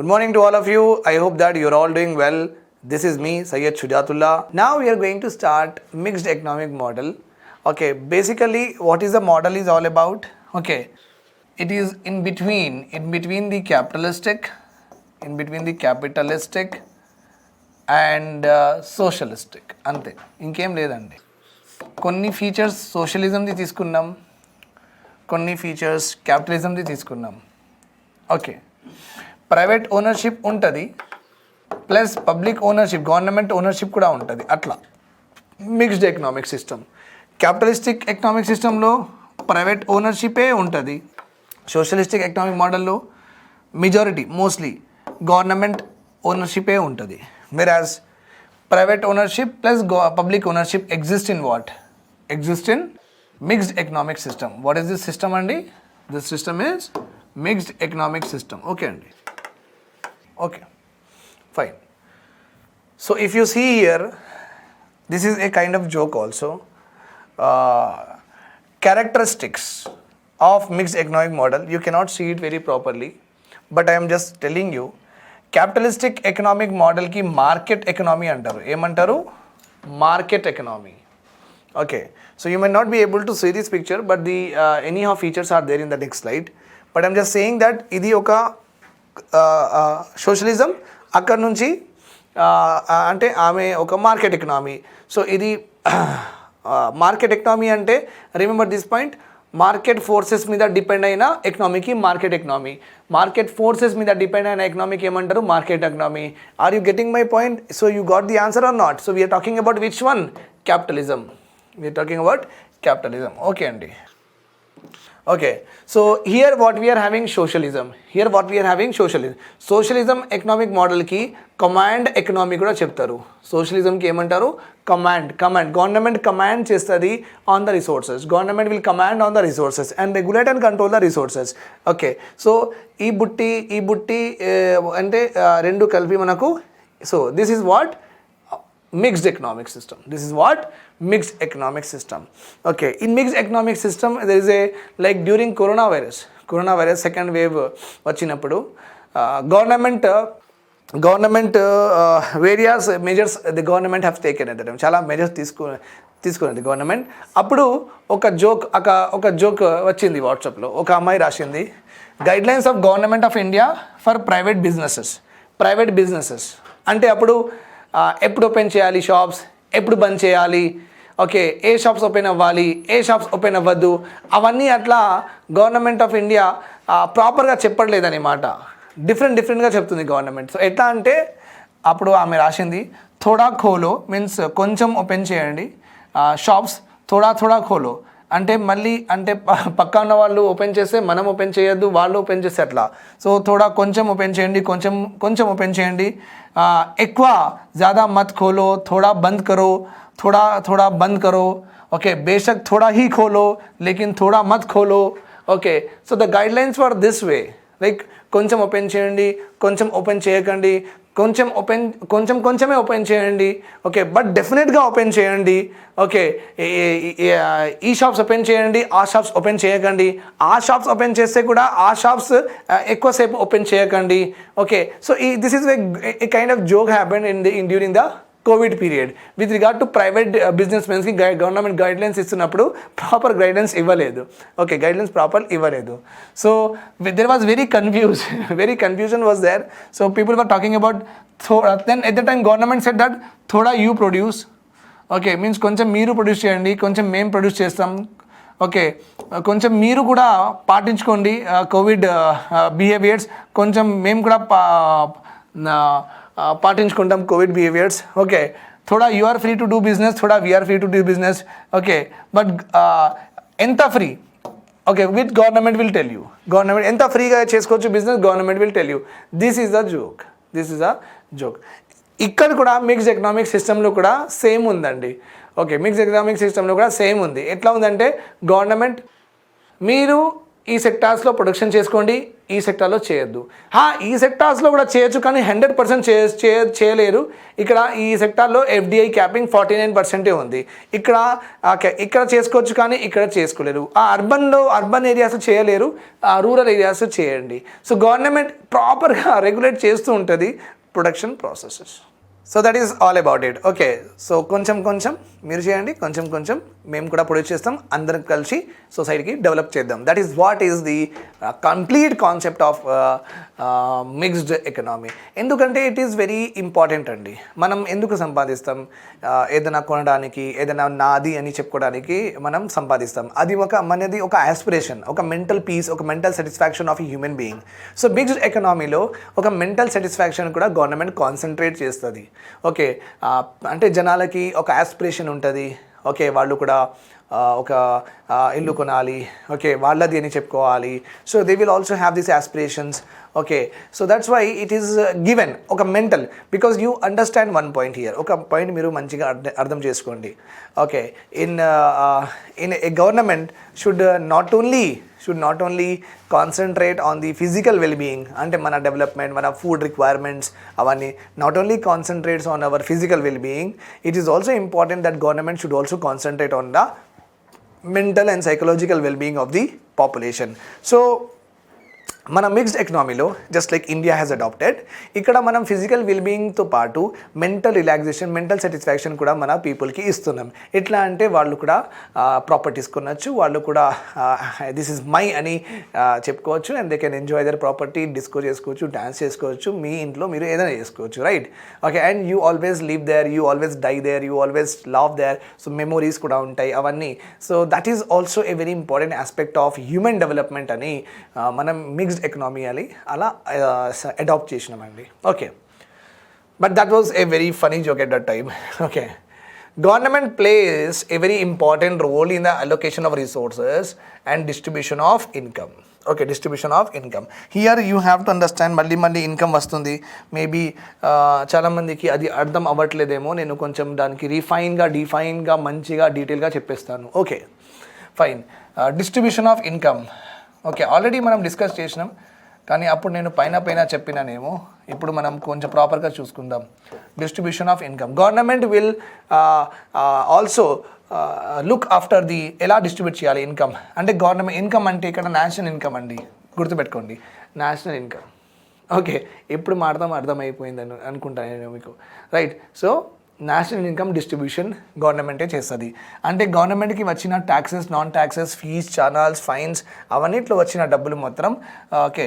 morning to all of you. I hope that you're all doing well. This is me, Sujath. Now we are going to start mixed economic model. Okay, basically what is the model is all about? Okay, it is in between the capitalistic, and socialistic అంతే, ఇంకేం లేదండి. కొన్ని features సోషలిజంది తీసుకున్నాం, కొన్ని features క్యాపిటలిజంది తీసుకున్నాం. Okay, private ownership ఉంటుంది plus public ownership, government ownership కూడా ఉంటుంది. అట్లా mixed economic system. Capitalistic economic సిస్టంలో ప్రైవేట్ ఓనర్షిపే ఉంటుంది. సోషలిస్టిక్ ఎకనామిక్ మోడల్లో మెజారిటీ మోస్ట్లీ గవర్నమెంట్ ఓనర్షిపే ఉంటుంది. Whereas private ownership plus public ownership exist in what? Exist in mixed economic system. What is this system అండి? This system is mixed economic system. Okay అండి, okay, fine. So if you see here, this is a kind of joke also. Characteristics of mixed economic model, you cannot see it very properly, but I am just telling you. Capitalistic economic model ki market economy antaru. Emantaru? Market economy. Okay, so you may not be able to see this picture, but the anyhow features are there in the next slide. But I am just saying that idi oka socialism, అక్కడ నుంచి అంటే ఆమె ఒక market economy. So ఇది market economy అంటే remember this point, market forces మీద depend అయిన ఎకనామీకి మార్కెట్ ఎకనామీ. మార్కెట్ ఫోర్సెస్ మీద డిపెండ్ అయిన ఎకనామీకి ఏమంటారు? Market economy. Are you getting my point? So you got the answer or not? So we're talking about which one? Capitalism. We're talking about capitalism. Okay అండి, okay. So here what we are having socialism. Socialism economic model ki command economy kuda cheptaru. Socialism ki emantaru? Command. Government command chestadi on the resources. Government will command on the resources and regulate and control the resources. Okay, so ee butti ante rendu kalpi manaku. So this is what? Mixed economic system. This is what? Mixed economic system. Okay, in mixed economic system there is a, like during coronavirus second wave vachinappudu government various measures the government have taken at that time. Chala measures తీసుకున్నది government. అప్పుడు ఒక joke వచ్చింది వాట్సాప్లో. ఒక అమ్మాయి రాసింది, guidelines of government of India for private businesses అంటే అప్పుడు ఎప్పుడు ఓపెన్ చేయాలి షాప్స్, ఎప్పుడు బంద్ చేయాలి, ఓకే, ఏ షాప్స్ ఓపెన్ అవ్వాలి, ఏ షాప్స్ ఓపెన్ అవ్వద్దు, అవన్నీ అట్లా గవర్నమెంట్ ఆఫ్ ఇండియా ప్రాపర్గా చెప్పట్లేదన్నమాట. డిఫరెంట్గా చెప్తుంది గవర్నమెంట్. సో ఎట్లా అంటే అప్పుడు ఆమె రాసింది, థోడా ఖోలో మీన్స్ కొంచెం ఓపెన్ చేయండి షాప్స్, థోడా ఖోలో అంటే మళ్ళీ అంటే పక్క ఉన్న వాళ్ళు ఓపెన్ చేస్తే మనం ఓపెన్ చేయొద్దు, వాళ్ళు ఓపెన్ చేస్తే అట్లా. సో కొంచెం ఓపెన్ చేయండి, కొంచెం ఓపెన్ చేయండి, ఎక్కువ ज़्यादा मत खोलो, थोड़ा बंद करो. ओके, बेशक थोड़ा ही खोलो लेकिन थोड़ा मत खोलो. Okay, so the guidelines for this way, like కొంచెం ఓపెన్ చేయండి, కొంచెం ఓపెన్ చేయకండి, కొంచెమే ఓపెన్ చేయండి. ఓకే, బట్ డెఫినెట్గా ఓపెన్ చేయండి. ఓకే, ఈ షాప్స్ ఓపెన్ చేయండి, ఆ షాప్స్ ఓపెన్ చేయకండి, ఆ షాప్స్ ఓపెన్ చేస్తే కూడా ఆ షాప్స్ ఎక్కువసేపు ఓపెన్ చేయకండి. Okay, so this is a kind of joke happen during the covid period with regard to private business మెన్స్కి గవర్నమెంట్ గైడ్లైన్స్ ఇస్తున్నప్పుడు ప్రాపర్ గైడ్లైన్స్ ఇవ్వలేదు. ఓకే, గైడ్లైన్స్ ప్రాపర్ ఇవ్వలేదు. So there was very confusion was there. So people were talking about then at the time government said that థోడా you produce. Okay, means కొంచెం మీరు produce చేయండి, కొంచెం మేము produce చేస్తాం. ఓకే, కొంచెం మీరు కూడా పాటించుకోండి కోవిడ్ బిహేవియర్స్, కొంచెం మేము కూడా పాటించుకుంటాం కోవిడ్ బిహేవియర్స్. ఓకే, థోడా you are free to do business, థోడా we're free to do business. Okay, but ఎంత free? Okay, with government will tell you, government ఎంత ఫ్రీగా చేసుకోవచ్చు business, government will tell you. This is a joke. ఇక్కడ కూడా mixed economic సిస్టంలో కూడా same ఉందండి. ఓకే, మిక్స్డ్ ఎకనామిక్ సిస్టంలో కూడా సేమ్ ఉంది. ఎట్లా ఉందంటే గవర్నమెంట్ మీరు ఈ సెక్టార్స్లో ప్రొడక్షన్ చేసుకోండి, ఈ సెక్టార్లో చేయొద్దు. ఈ సెక్టార్స్లో కూడా చేయొచ్చు, కానీ 100% చేయలేరు. ఇక్కడ ఈ సెక్టార్లో FDI క్యాపింగ్ 49% ఉంది. ఇక్కడ చేసుకోవచ్చు, కానీ ఇక్కడ చేసుకోలేరు. అర్బన్ ఏరియాస్ చేయలేరు, రూరల్ ఏరియాస్ చేయండి. సో గవర్నమెంట్ ప్రాపర్గా రెగ్యులేట్ చేస్తూ ఉంటుంది production processes. So that is all about it. Okay, so కొంచెం మీరు చేయండి, కొంచెం మేము కూడా ప్రొడ్యూస్ చేస్తాం, అందరం కలిసి సొసైటీకి డెవలప్ చేద్దాం. That is what is the complete concept of mixed economy. ఎందుకంటే ఇట్ ఈస్ వెరీ ఇంపార్టెంట్ అండి. మనం ఎందుకు సంపాదిస్తాం? ఏదైనా కొనడానికి, ఏదైనా నాది అని చెప్పుకోవడానికి మనం సంపాదిస్తాం. అది మనది ఒక ఆస్పిరేషన్, ఒక మెంటల్ పీస్, ఒక mental satisfaction of a human being. So mixed ఎకనామీలో ఒక మెంటల్ సాటిస్ఫాక్షన్ కూడా గవర్నమెంట్ కాన్సన్ట్రేట్ చేస్తుంది. ఓకే, అంటే జనాలకి ఒక ఆస్పిరేషన్ ఉంటుంది. ఓకే, వాళ్ళు కూడా ఒక ఇల్లు కొనాలి, ఓకే వాళ్ళది అని చెప్పుకోవాలి. So they will also have these aspirations. Okay, so that's why it is given ఒక mental, because you understand one point here. ఒక పాయింట్ మీరు మంచిగా అర్థం చేసుకోండి. Okay, in a government should not only concentrate on the physical wellbeing, అంటే మన development, మన food requirements అవన్నీ not only concentrates on our physical wellbeing. It is also important that government should also concentrate on the mental and psychological well-being of the population. So మన mixed ఎకనామీలో just like India has adapted, ఇక్కడ మనం physical వెల్బీయింగ్తో పాటు mental relaxation, mental satisfaction కూడా మన పీపుల్కి ఇస్తున్నాం. ఎట్లా అంటే వాళ్ళు కూడా ప్రాపర్టీస్ కొనవచ్చు, వాళ్ళు కూడా దిస్ ఇస్ మై అని చెప్పుకోవచ్చు, and they can enjoy their property, disco చేసుకోవచ్చు, డ్యాన్స్ చేసుకోవచ్చు, మీ ఇంట్లో మీరు ఏదైనా చేసుకోవచ్చు, right? Okay, and you always live there, you always die there, you always love there. So memories కూడా ఉంటాయి అవన్నీ. So that is also a very important aspect of human development అని మనం మిక్స్డ్ ఎకనామీ అని అలా అడాప్ట్ చేసినామండి. Okay, but that was a very funny joke at that time. Okay, government plays a very important role in the allocation of resources and distribution of income. Okay, distribution of income here you have to understand. మళ్ళీ income వస్తుంది. Maybe చాలామందికి అది అర్థం అవ్వట్లేదేమో, నేను కొంచెం దానికి డిఫైన్గా మంచిగా డీటెయిల్గా చెప్పేస్తాను. Okay, fine. Distribution of income. Okay, already మనం డిస్కస్ చేసినాం, కానీ అప్పుడు నేను పైన చెప్పినానేమో. ఇప్పుడు మనం కొంచెం ప్రాపర్గా చూసుకుందాం. Distribution of income. Government will also look after the ఎలా డిస్ట్రిబ్యూట్ చేయాలి ఇన్కమ్. అంటే గవర్నమెంట్ ఇన్కమ్ అంటే ఇక్కడ నేషనల్ ఇన్కమ్ అండి, గుర్తుపెట్టుకోండి, నేషనల్ ఇన్కమ్. ఓకే, ఎప్పుడు అర్థమైపోయిందని అనుకుంటాను నేను మీకు, right? So national income distribution గవర్నమెంటే చేస్తుంది. అంటే గవర్నమెంట్కి వచ్చిన taxes, non taxes, fees, channels, fines అవన్నిట్లో వచ్చిన డబ్బులు మాత్రం ఓకే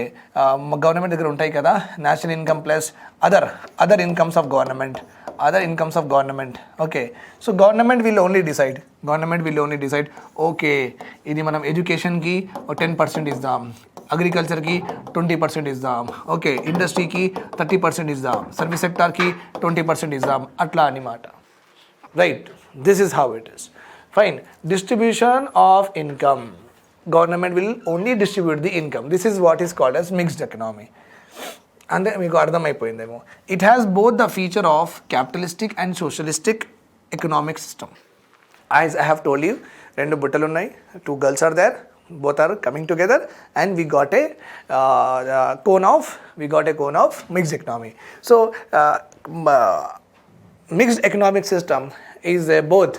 గవర్నమెంట్ దగ్గర ఉంటాయి కదా. National income plus other incomes of government. Okay, so government will only decide okay ఇది మనం ఎడ్యుకేషన్కి 10% ఇద్దాం, అగ్రికల్చర్కి 20% ఇద్దాం, ఓకే ఇండస్ట్రీకి 30% ఇద్దాం, సర్వీస్ సెక్టార్కి 20% ఇద్దాం, అట్లా అన్నమాట, right? This is how it is. Fine. Distribution of income. Government will only distribute the income. This is what is called as mixed economy. అంటే మీకు అర్థమైపోయిందేమో. It has both the feature of capitalistic and socialistic economic system. As I have told you, 2 బుట్టలు ఉన్నాయి, 2 girls are there, both are coming together, and we got a cone of mixed economy. So mixed economic system is both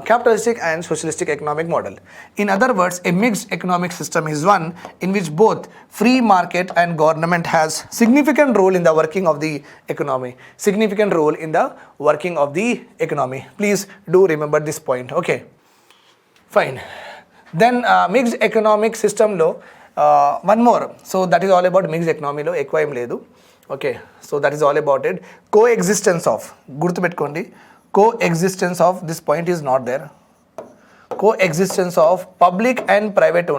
capitalistic and socialistic economic model. In other words, a mixed economic system is one in which both free market and government has significant role in the working of the economy. Please do remember this point. Okay, fine. Then mixed economic system lo one more. So that is all about mixed economy lo ekva em ledu. Okay, so that is all about it. Coexistence of, gurtu pettukondi, coexistence of, this point is not there. Coexistence of public and private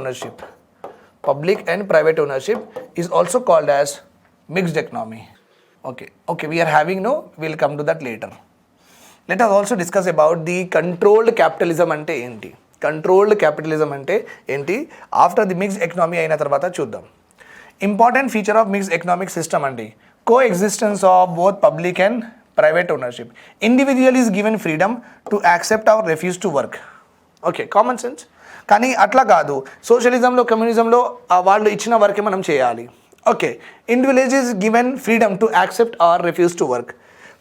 ownership is also called as mixed economy. Okay, we are having we'll come to that later. Let us also discuss about the controlled capitalism ante enti. Controlled capitalism అంటే ఏంటి after the mixed economy అయిన తర్వాత చూద్దాం. Important feature of mixed economic system అండి coexistence of both public and private ownership. Individual is given freedom to accept or refuse to work. Okay, common sense. కానీ అట్లా కాదు, సోషలిజంలో కమ్యూనిజంలో వాళ్ళు ఇచ్చిన వర్కే మనం చేయాలి. Okay, individual is given freedom to accept or refuse to work,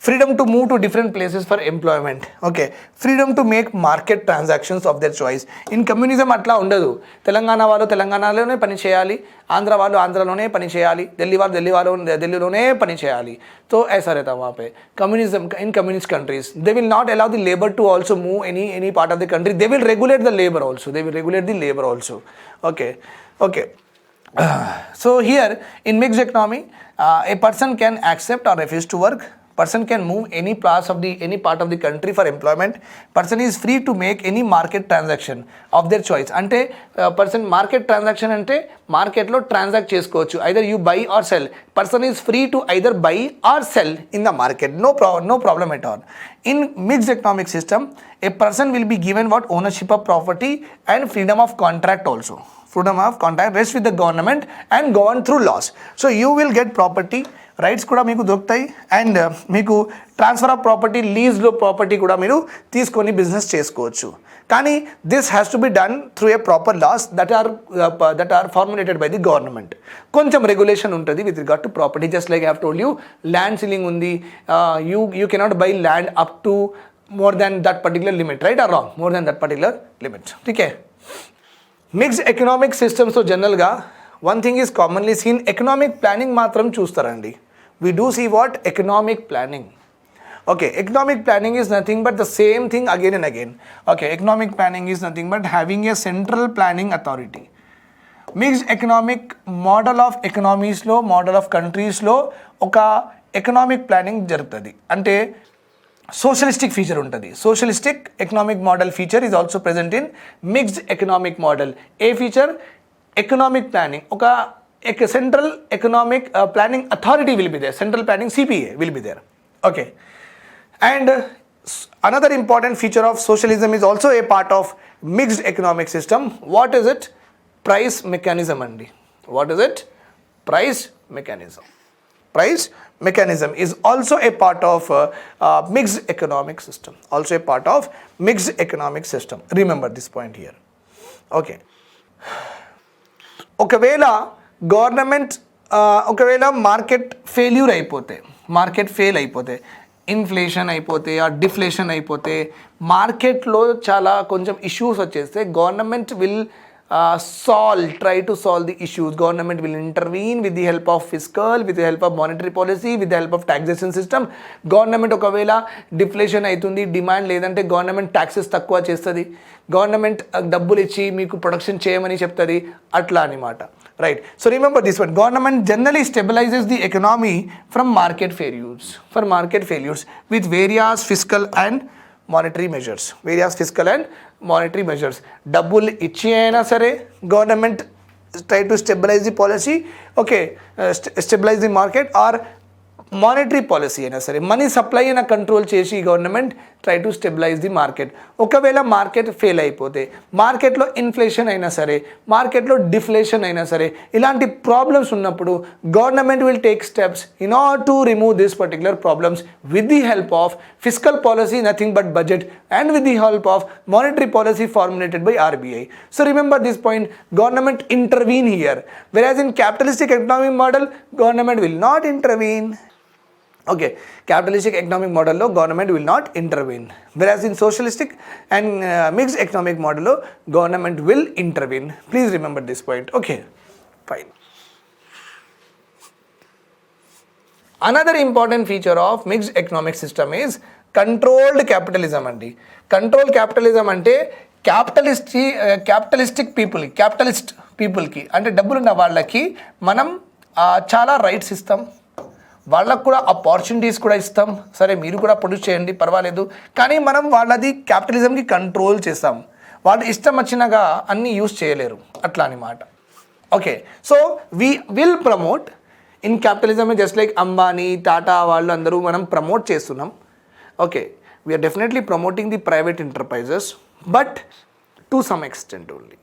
freedom to move to different places for employment, okay, freedom to make market transactions of their choice. In communism అట్లా ఉండదు. తెలంగాణ వాళ్ళు తెలంగాణలోనే పని చేయాలి, ఆంధ్ర వాళ్ళు ఆంధ్రలోనే పని చేయాలి, ఢిల్లీ వాళ్ళు ఢిల్లీలోనే పని చేయాలి. तो ऐसा रहता वहाँ पे. Communism in communist countries, they will not allow the labor to also move any part of the country. They will regulate the labor also. Okay. So here in mixed economy, a person can accept or refuse to work. Person can move any part of the country for employment. Person is free to make any market transaction of their choice. Ante person market transaction ante market lo transact chesukochu, either you buy or sell. Person is free to either buy or sell in the market, no problem at all. In mixed economic system, a person will be given what ownership of property and freedom of contract also. Freedom of contract rests with the government and governed through laws. So you will get property rights కూడా మీకు దొరుకుతాయి, and మీకు transfer of property, లీజ్లో property కూడా మీరు తీసుకొని business చేసుకోవచ్చు. కానీ this has to be done through a proper laws that are formulated by the government. కొంచెం రెగ్యులేషన్ ఉంటుంది with regard to property. Just like I have told you, land ceiling ఉంది, you cannot buy land up to more than that particular limit, right or wrong, more than that particular limit. Okay, mixed economic సిస్టమ్స్లో జనరల్గా one thing is commonly seen, economic planning మాత్రం చూస్తారండి. We do see what? Economic planning. Okay, economic planning is nothing but the same thing again and again. Okay, economic planning is nothing but having a central planning authority. Mixed economic model of economies lo, model of countries lo oka economic planning jarugtadi. Ante socialistic feature untadi. Socialistic economic model feature is also present in mixed economic model. A feature, economic planning. A central economic planning authority will be there. Central planning CPA will be there. Okay. And another important feature of socialism is also a part of mixed economic system. What is it? Price mechanism andi. What is it? Price mechanism. Price mechanism is also a part of mixed economic system. Also a part of mixed economic system. Remember this point here. Okay. Government ఒకవేళ market failure అయిపోతే, market fail అయిపోతే, inflation అయిపోతే ఆ deflation అయిపోతే, మార్కెట్లో చాలా కొంచెం issues వచ్చేస్తే government will try to solve the issues. Government will intervene with the help of fiscal, with the help of monetary policy, with the help of taxation system. Government ఒకవేళ deflation అవుతుంది, demand లేదంటే government taxes తక్కువ చేస్తుంది, government డబ్బులు ఇచ్చి మీకు production చేయమని చెప్తుంది, అట్లా అనమాట. Right, so remember this one, government generally stabilises the economy from market failures with various fiscal and monetary measures. డబ్బులు ఇచ్చి అయినా సరే government try to stabilize the policy, okay, stabilize the market, or monetary policy అయినా సరే money supply అయినా control చేసి government try to stabilize the market. ఒకవేళ market fail అయిపోతే, మార్కెట్లో ఇన్ఫ్లేషన్ అయినా సరే, మార్కెట్లో డిఫ్లేషన్ అయినా సరే, ఇలాంటి ప్రాబ్లమ్స్ ఉన్నప్పుడు government will take steps in order to remove this particular problems with the help of fiscal policy, nothing but budget, and with the help of monetary policy formulated by RBI. So remember this point, government intervene here, whereas in capitalistic economic model government will not intervene. Okay, capitalistic economic model lo government will not intervene, whereas in socialistic and mixed economic model lo government will intervene. Please remember this point. Okay, fine. Another important feature of mixed economic system is controlled capitalism andi. Controlled capitalism ante capitalist పీపుల్కి అంటే డబ్బులున్న వాళ్ళకి మనం చాలా rights ఇస్తాం, వాళ్ళకు కూడా opportunities కూడా ఇస్తాం. సరే మీరు కూడా ప్రొడ్యూస్ చేయండి పర్వాలేదు, కానీ మనం వాళ్ళది క్యాపిటలిజంకి కంట్రోల్ చేస్తాం. వాళ్ళు ఇష్టం వచ్చినగా అన్నీ యూజ్ చేయలేరు, అట్లా అనమాట. Okay, so we will promote in capitalism just like Ambani, Tata వాళ్ళు అందరూ మనం ప్రమోట్ చేస్తున్నాం. Okay, we're definitely promoting the private enterprises, but to some extent only,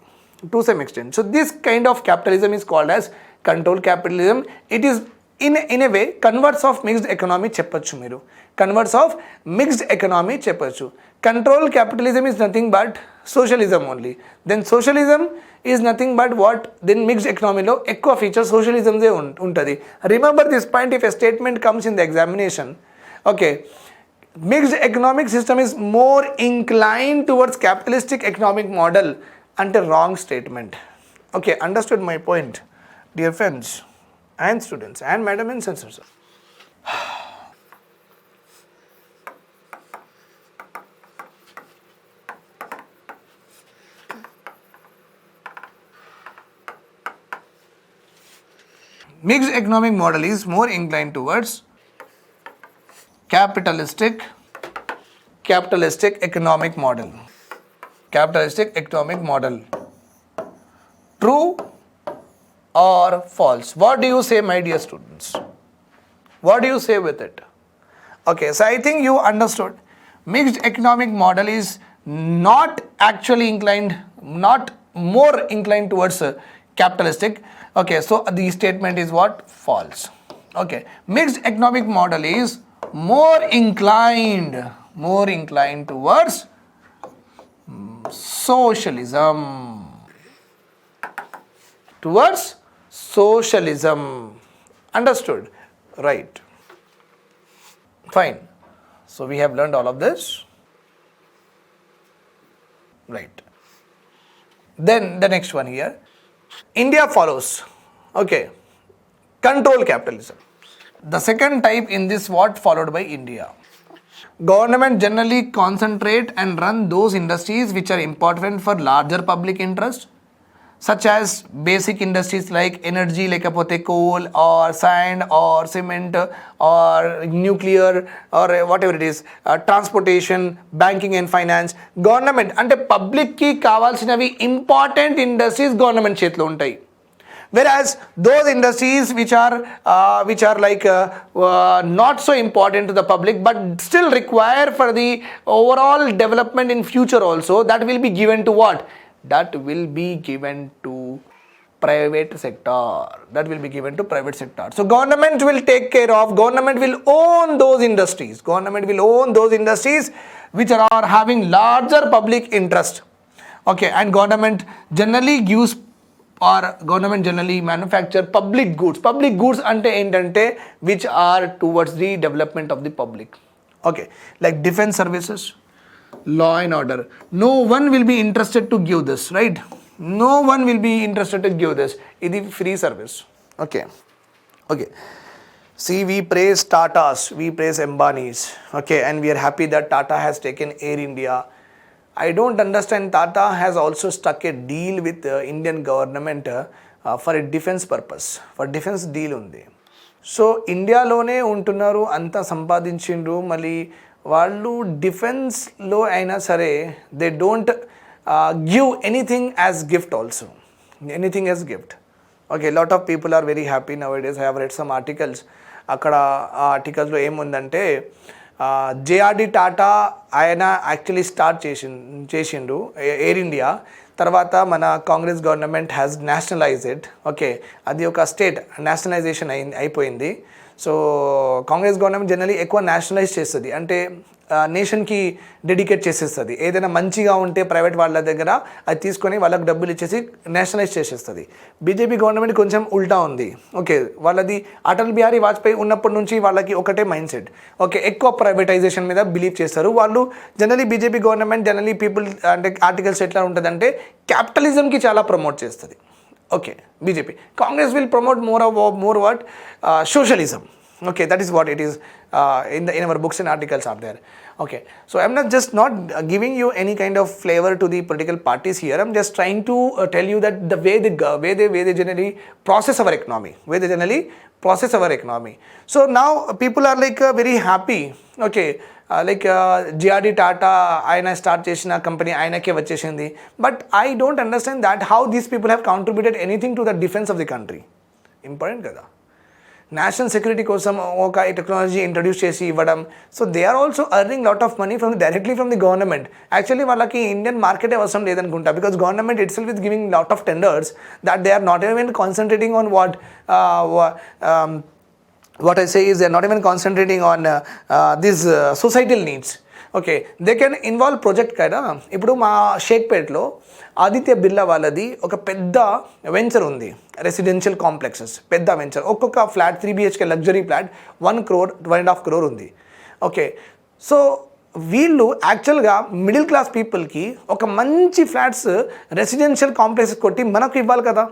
to some extent. So this kind of capitalism is called as controlled capitalism. It is in a way converts of mixed economy చెప్పొచ్చు మీరు. Converts of mixed economy చెప్పొచ్చు. Control capitalism is nothing but socialism only. Then socialism is nothing but what, then mixed ఎకనామీలో ఎక్కువ feature సోషలిజందే ఉంటుంది. Remember this point if a statement comes in the examination. Okay, mixed economic system is more incline towards capitalistic economic model అంటే wrong statement. Okay, understood my point dear friends and students and madam and censors. Mixed economic model is more inclined towards capitalistic economic model. Capitalistic economic model. True or false? What do you say, my dear students? What do you say with it? Okay, so I think you understood. Mixed economic model is not actually inclined, not more inclined towards capitalistic. Okay, so the statement is what? False. Okay, mixed economic model is more inclined towards socialism. Towards socialism. Understood? Right. Fine. So we have learned all of this. Right. Then the next one here. India follows. Okay. Control capitalism. The second type in this what followed by India. Government generally concentrate and run those industries which are important for larger public interest, such as basic industries like energy, lekapothe coal or sand or cement or nuclear or whatever it is, transportation, banking and finance. Government ante public ki kavalsinavi important industries government chetlo untai, whereas those industries which are like not so important to the public but still require for the overall development in future also, that will be given to what? That will be given to private sector. That will be given to private sector. So government will take care of, government will own those industries. Government will own those industries which are having larger public interest. Okay, and government generally gives or government generally manufacture public goods. Public goods ante entante which are towards the development of the public. Okay, like defense services, law and order. No one will be interested to give this, right? No one will be interested to give this. It is free service. Okay. See, we praise Tatas, we praise Ambanis. Okay, and we are happy that Tata has taken Air India. I don't understand. Tata has also struck a deal with the Indian government for a defense purpose. For defense deal undi. So India lone untunnaru, anta sampadinchindru, mali వాళ్ళు డిఫెన్స్లో అయినా సరే they don't give anything as gift also, anything as gift. Okay, lot of people are very happy now days. I have read some articles. అక్కడ ఆ ఆర్టికల్స్లో ఏముందంటే JRD Tata ఆయన actually start చేసిండు ఎయిర్ ఇండియా. తర్వాత మన Congress government has nationalized. Okay, అది ఒక స్టేట్ నేషనలైజేషన్ అయిపోయింది. సో కాంగ్రెస్ గవర్నమెంట్ జనరలీ ఎక్కువ నేషనలైజ్ చేస్తుంది, అంటే నేషన్కి డెడికేట్ చేసేస్తుంది. ఏదైనా మంచిగా ఉంటే ప్రైవేట్ వాళ్ళ దగ్గర అది తీసుకొని వాళ్ళకు డబ్బులు ఇచ్చేసి నేషనలైజ్ చేసేస్తుంది. బీజేపీ గవర్నమెంట్ కొంచెం ఉల్టా ఉంది. ఓకే, వాళ్ళది అటల్ బిహారీ వాజ్పేయి ఉన్నప్పటి నుంచి వాళ్ళకి ఒకటే మైండ్ సెట్. ఓకే, ఎక్కువ ప్రైవేటైజేషన్ మీద బిలీవ్ చేస్తారు వాళ్ళు. Generally BJP government generally people అంటే ఆర్టికల్స్ ఎట్లా ఉంటుందంటే క్యాపిటలిజంకి చాలా ప్రమోట్ చేస్తుంది. Okay, BJP. Congress will promote more what? Socialism. Okay, that is what it is in our books and articles are there. Okay, so I'm not giving you any kind of flavor to the political parties here. I'm just trying to tell you that the way they generally process our economy, So now people are like very happy. Okay, like JRD Tata ఆయన start చేసిన company ఆయనకే వచ్చేసింది. But I don't understand that how these people have contributed anything to the defence of the country. Important కదా, national security కోసం ఒక technology introduce చేసి ఇవ్వడం. So they are also earning lot of money directly from the government. Actually వాళ్ళకి Indian మార్కెటే అవసరం లేదనుకుంటా, because government itself is giving lot of tenders that they are not even concentrating on what what I say is they're not even concentrating on these societal needs. Okay, they can involve project కదా. ఇప్పుడు మా షేక్పేట్లో ఆదిత్య బిర్లా వాళ్ళది ఒక పెద్ద venture ఉంది, residential complexes, పెద్ద venture. ఒక్కొక్క flat 3 BHK luxury flat 1 crore 1.5 crore ఉంది. ఓకే, సో వీళ్ళు యాక్చువల్గా మిడిల్ క్లాస్ పీపుల్కి ఒక మంచి ఫ్లాట్స్ రెసిడెన్షియల్ కాంప్లెక్స్ కొట్టి మనకు ఇవ్వాలి కదా.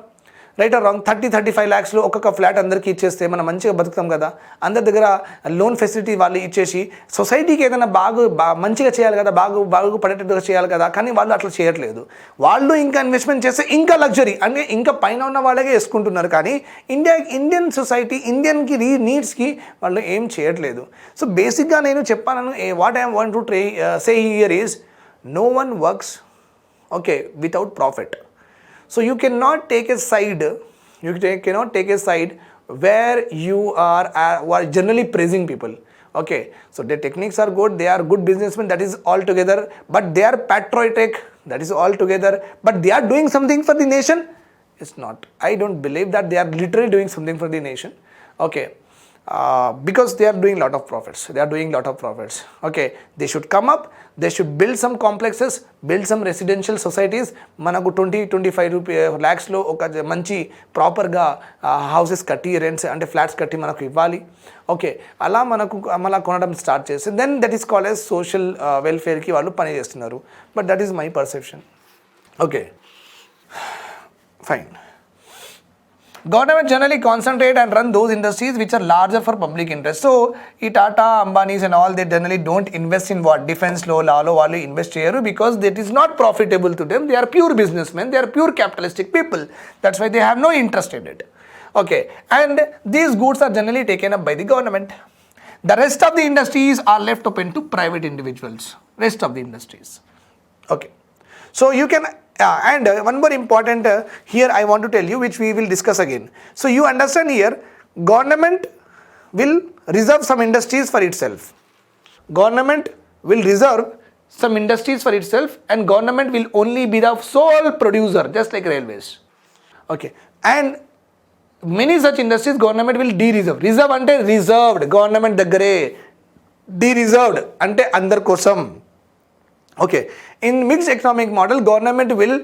Right or wrong? 30-35 lakhsలో ఒక్కొక్క ఫ్లాట్ అందరికీ ఇచ్చేస్తే మనం మంచిగా బతుకుతాం కదా. అందరి దగ్గర లోన్ ఫెసిలిటీ వాళ్ళు ఇచ్చేసి సొసైటీకి ఏదైనా మంచిగా చేయాలి కదా, బాగుపడేటట్టుగా చేయాలి కదా. కానీ వాళ్ళు అట్లా చేయట్లేదు. వాళ్ళు ఇంకా ఇన్వెస్ట్మెంట్ చేస్తే ఇంకా లగ్జరీ అంటే ఇంకా పైన ఉన్న వాళ్ళకే వేసుకుంటున్నారు. కానీ ఇండియన్ సొసైటీ ఇండియన్కి నీడ్స్కి వాళ్ళు ఏం చేయట్లేదు. సో బేసిక్గా నేను చెప్పాను, what I want to say here is no one works okay without profit. So you cannot take a side where you are generally praising people. Okay, so their techniques are good, they are good businessmen, that is all together, but they are patriotic, that is all together, but they are doing something for the nation. It's not. I don't believe that they are literally doing something for the nation. Okay, because they are doing lot of profits. Okay, they should come up, they should build some complexes, build some residential societies. Manaku 20-25 lakhsలో ఒక మంచి ప్రాపర్గా houses కట్టి rents అంటే flats కట్టి మనకు ఇవ్వాలి. Okay, అలా మళ్ళీ కొనడం స్టార్ట్ చేసి then that is called as social వెల్ఫేర్కి వాళ్ళు పని చేస్తున్నారు. But that is my perception. Okay, fine. Government generally concentrate and run those industries which are larger for public interest. So, ఈ Tata, Ambanis and all, they generally don't invest in what? Defense lo, lalo, వాళ్ళు invest చేయరు because that is not profitable to them. They are pure businessmen, they are pure capitalistic people. That's why they have no interest in it. Okay, and these goods are generally taken up by the government. The rest of the industries are left open to private individuals. Rest of the industries. Okay, so you can and one more important here I want to tell you, which we will discuss again. So you understand here, government will reserve some industries for itself. Government will reserve some industries for itself and government will only be the sole producer, just like railways. Okay, and many such industries government will de-reserve. Reserve ante reserved, government daggare. De-reserved ante andar kosam. Okay, in mixed economic model, government will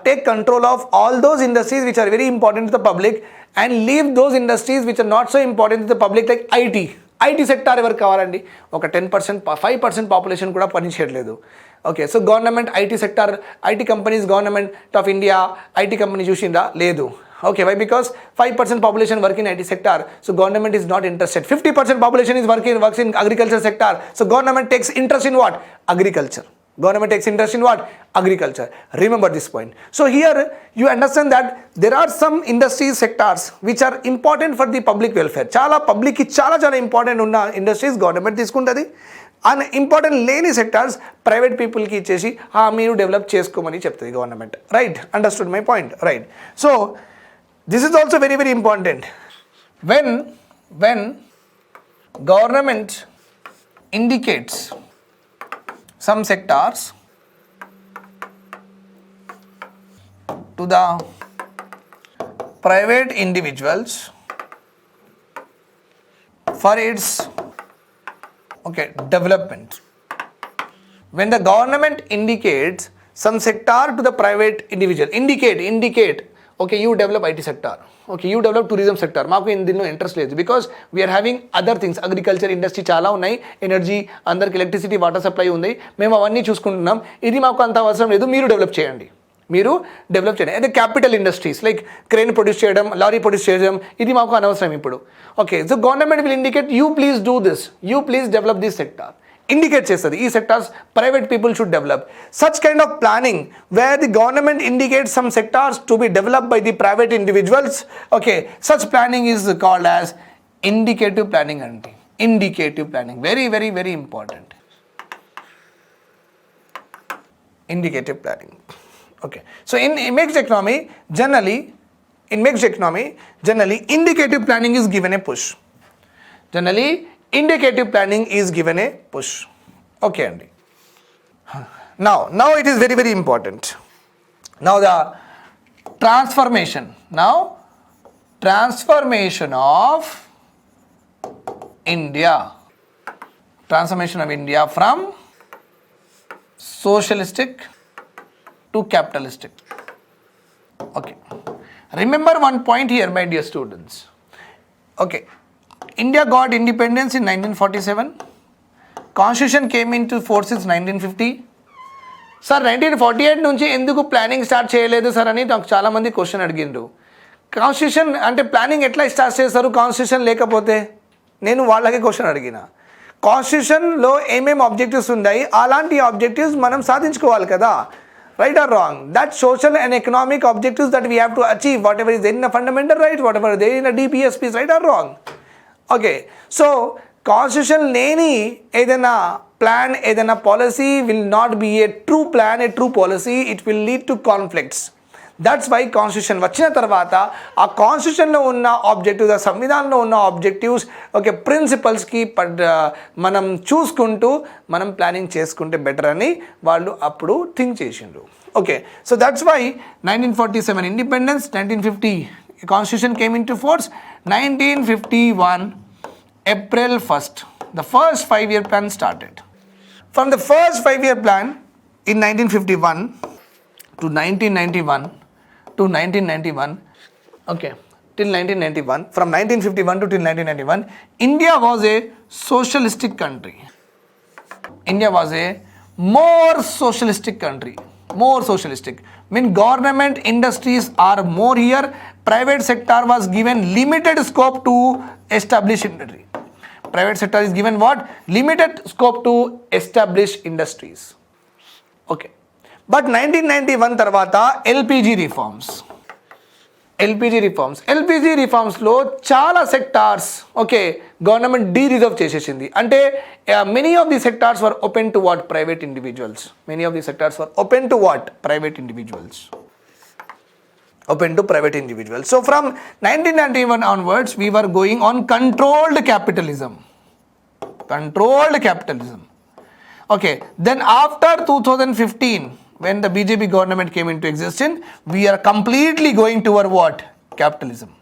take control of all those industries which are very important to the public and leave those industries which are not so important to the public, like IT sector ఎవరికి కావాలండి? ఒక 10% 5% population కూడా పని చేయట్లేదు. Okay, so government IT sector, IT companies, government of India IT company చూసిందా? లేదు. Okay, why? Because 5% population work in IT sector, so government is not interested. 50% population works in agriculture sector, so government takes interest in what? Agriculture. Government takes interest in what? Agriculture. Remember this point. So here you understand that there are some industry sectors which are important for the public welfare. Chala public ki chala important unna industries government తీసుకుంటది. And important లేని sectors private పీపుల్కి ఇచ్చేసి మీరు develop చేసుకోమని చెప్తుంది government. Right, understood my point. Right, so this is also very, very important. When government indicates some sectors to the private individuals for its development, when the government indicates some sector to the private individual, indicate okay, you develop IT sector, okay, you develop tourism sector, మాకు దీనిలో interest లేదు because we're having other things. Agriculture industry చాలా ఉన్నాయి, energy, అందరికి electricity, water supply ఉంది, మేము అవన్నీ చూసుకుంటున్నాం, ఇది మాకు అంత అవసరం లేదు, మీరు డెవలప్ చేయండి. అదే capital industries like crane produce చేయడం, లారీ ప్రొడ్యూస్ చేయడం, ఇది మాకు అనవసరం ఇప్పుడు. Okay, so government will indicate, you please do this, you please develop this sector. Indicate చేస్తుంది ఈ sectors private people should develop. Such kind of planning where the government indicates some sectors to be developed by the private individuals. Okay, such planning is called as indicative planning అండి. Indicative planning very, very, very important. Indicative planning. Okay, so in mixed economy generally indicative planning is given a push. Indicative planning is given a push. Okay, Andy. Now it is very, very important. Now the transformation of India. Transformation of India from socialistic to capitalistic. Okay. Remember one point here, my dear students. Okay. India got independence in 1947. Constitution came into force in 1950. Sir 1948 నుంచి ఎందుకు planning start చేయలేదు sir అని నాకు చాలామంది question అడిగిండ్రు. Constitution అంటే planning ఎట్లా start చేస్తారు constitution లేకపోతే? నేను వాళ్ళకి క్వశ్చన్ అడిగిన. కాన్స్టిట్యూషన్లో ఏమేమి ఆబ్జెక్టివ్స్ ఉన్నాయి, అలాంటి ఆబ్జెక్టివ్స్ మనం సాధించుకోవాలి కదా. Right or wrong? That social and economic objectives that we have to achieve whatever is there in a fundamental right, whatever there in a DPSPs. Right or wrong? Okay. So constitution లేని ఏదైనా plan, ఏదైనా policy will not be a true plan, a true policy. It will lead to conflicts. That's why constitution వచ్చిన తర్వాత ఆ కాన్స్టిట్యూషన్లో ఉన్న objectives, ఆ సంవిధానంలో ఉన్న ఆబ్జెక్టివ్స్, ఓకే, ప్రిన్సిపల్స్కి మనం చూసుకుంటూ మనం ప్లానింగ్ చేసుకుంటే బెటర్ అని వాళ్ళు అప్పుడు థింక్ చేసిండ్రు. Okay. So that's why 1947 independence, 1950 constitution came into force, 1951 April 1st the first 5-year plan started. From the first 5-year plan in 1951 to 1991 to 1991, okay, till 1991, from 1951 to till 1991, India was a socialistic country. India was a more socialistic country. More socialistic. Mean government industries are more here. Private sector was given limited scope to establish industry. Private sector is given what? Limited scope to establish industries. Okay. But 1991 తర్వాత LPG reforms. LPG reformsలో చాలా sectors, okay, government డీరిజర్వ్ చేసేసింది. అంటే many of the sectors were open to what? Private individuals. Many of the sectors were open to what? Private individuals. Open to private individuals. So from 1991 onwards, we were going on controlled capitalism. Controlled capitalism. Okay. Then after 2015, when the BJP government came into existence, we are completely going toward what? Capitalism.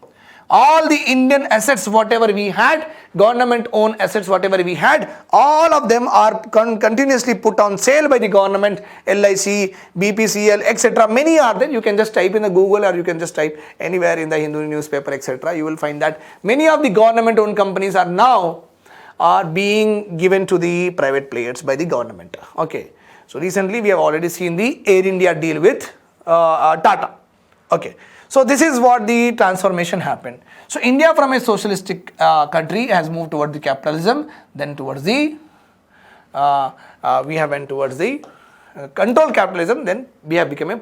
All the Indian assets, whatever we had, government owned assets, whatever we had, all of them are continuously put on sale by the government. LIC, BPCL, etc. Many are there. You can just type in the Google, or you can just type anywhere in the Hindu newspaper, etc. You will find that many of the government owned companies are now being given to the private players by the government. Okay. So recently we have already seen the Air India deal with Tata. Okay. So this is what the transformation happened. So India from a socialistic country has moved towards the capitalism, then towards the we have went towards the control capitalism, then we have become a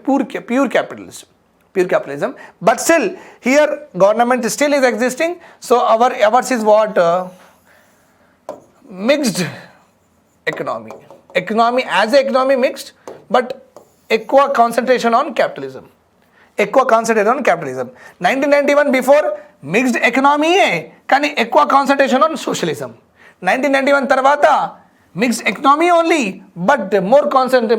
pure capitalism. Pure capitalism. But still here government still is existing. So ours is what? Mixed economy. Economy as a economy mixed, but ఎక్కువ concentration on capitalism. ఎక్కువ concentrate on capitalism. 1991 before mixed ఎకనామీయే, కానీ ఎక్కువ concentration on socialism. 1991 తర్వాత mixed economy only, but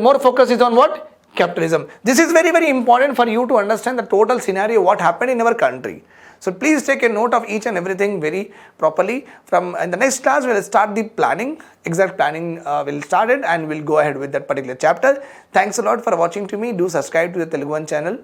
more focus is on what? Capitalism. This is very, very important for you to understand the total scenario, what happened in our country. So please take a note of each and everything very properly. From in the next class, we'll start the planning. Exact planning will start it, and we'll go ahead with that particular chapter. Thanks a lot for watching to me. Do subscribe to the Telugu One channel.